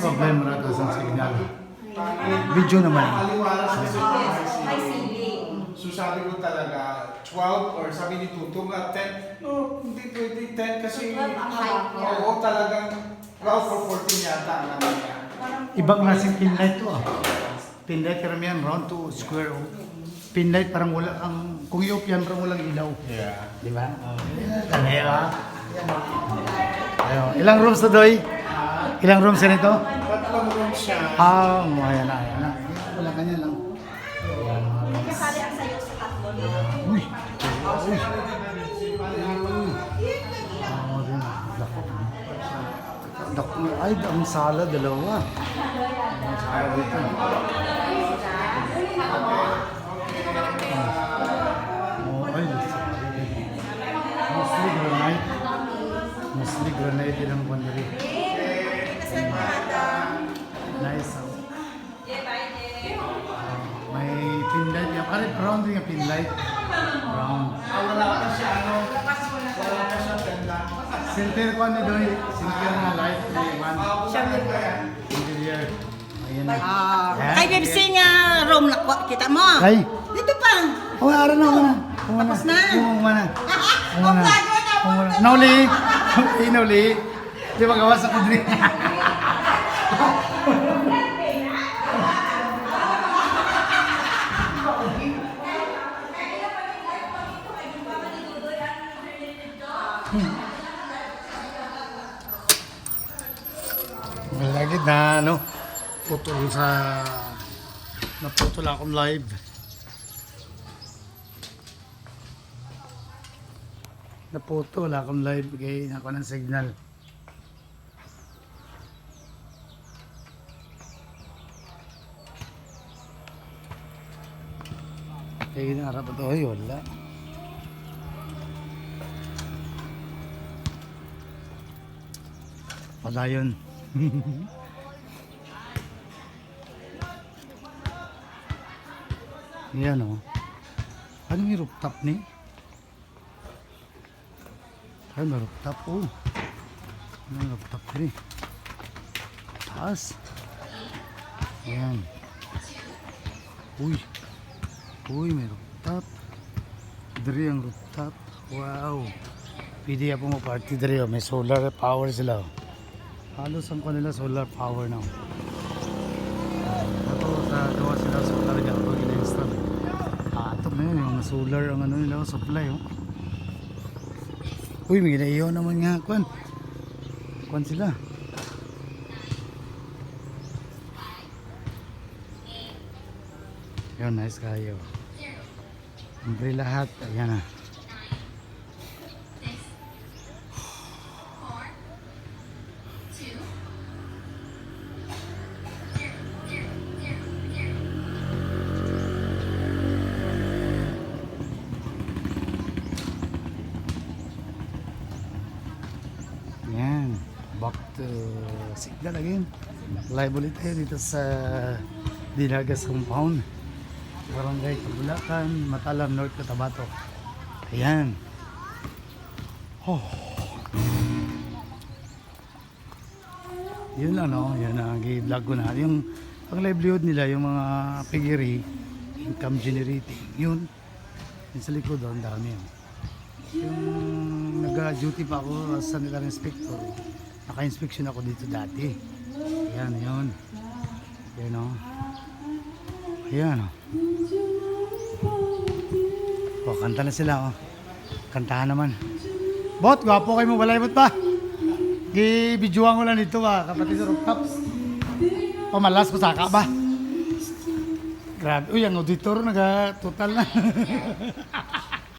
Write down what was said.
problema na ito sa signal. Video naman. Aliwalas kasi May ceiling. So sabi ko talaga, 12 or sabi ni Tutong at 10. No, hindi pwede 10 kasi 12 ang height niya. oo, talagang 12 or 14 yata ang naman niya. Ibang klaseng pin light to ah. Pin light karamihan round to square. Pin light parang wala ang kung iopyan parang walang ilaw. Yeah. Di ba? Kaya ah. Ayun. Ilang rooms to doy? Ilang rooms na ito? Tatlong room siya. Ayan na. Wala kanya lang. Kasali ang sayo sa tatlo niya. Uy. Ay, ang sala, dalawa. Ang sala dito. Ay, mostly granite. Mostly granite din ang bandari. Nice. May pin light. Yung kahit brown din yung pin light. Brown. Wala pa siya, wala pa siya ganda. Center ko ano doon, center na light na iwan. Siya ganda yan. Interior. Ayan na. Kay Bibsi nga room na kita mo. Ay! Dito pa. Oh, ara na, una. Tapos na. Umana. Nauli. Nauli. Di ba gawas ako din? Lagi na ano, putol sa naputol akong live. Naputol akong live kaya ako ng signal. Kaya ginarap ito, ay wala. Padayon. Yan o. Ano may rooftop ni? Ay, may rooftop. Oh. May rooftop ni. Taas. Yan. Uy. Uy, may rooftop. Dari ang rooftop. Wow. Pwede ako mo party dari. May solar power sila. Halos ang kanila solar power na. Ito sa gawa sila solar dyan. Pag ina-install. Ito na yun. Yung solar ang ano nila supply. Oh. Uy, may ginaiyaw naman nga. Kwan sila. Yun, nice kayo. Umbrella hat. Ayan na. Yan. Back to signal again. Live ulit tayo dito sa Dinagas Compound. Barangay Kabulakan, Matalam, North Cotabato. Ayan. Oh. Yun lang no, yan ang i-vlog ko na. Yung ang livelihood nila, yung mga piggery, income generating. Yun. Yung sa likod doon, dami yun. Yung nag-duty pa ako as sanitary inspector, naka-inspection ako dito dati. Ayan, yun. Ayan o. Ayan o. O, kanta na sila o. Kantahan naman. Bot, gwapo kayo mo, balay bot pa. Di-videoan ko lang dito ba, kapatid sa rooftops. Pamalas ko saka ba? Grabe, uy, ang auditor, naga-total na.